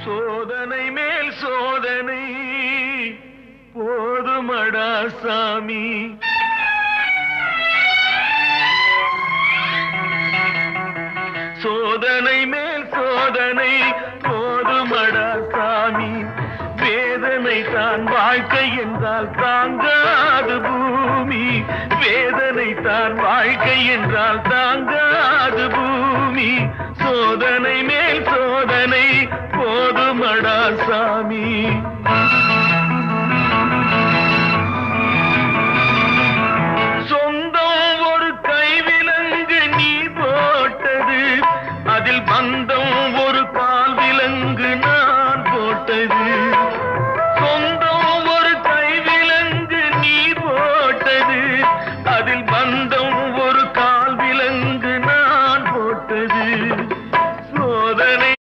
சோதனை மேல் சோதனை போதுமடா சாமி. சோதனை மேல் சோதனை போதுமடா சாமி. வேதனை தான் வாழ்க்கை என்றால் தாங்காது பூமி. வேதனை தான் வாழ்க்கை என்றால் தாங்காது பூமி. சோதனை மேல் சோதனை போதுமடா சாமி.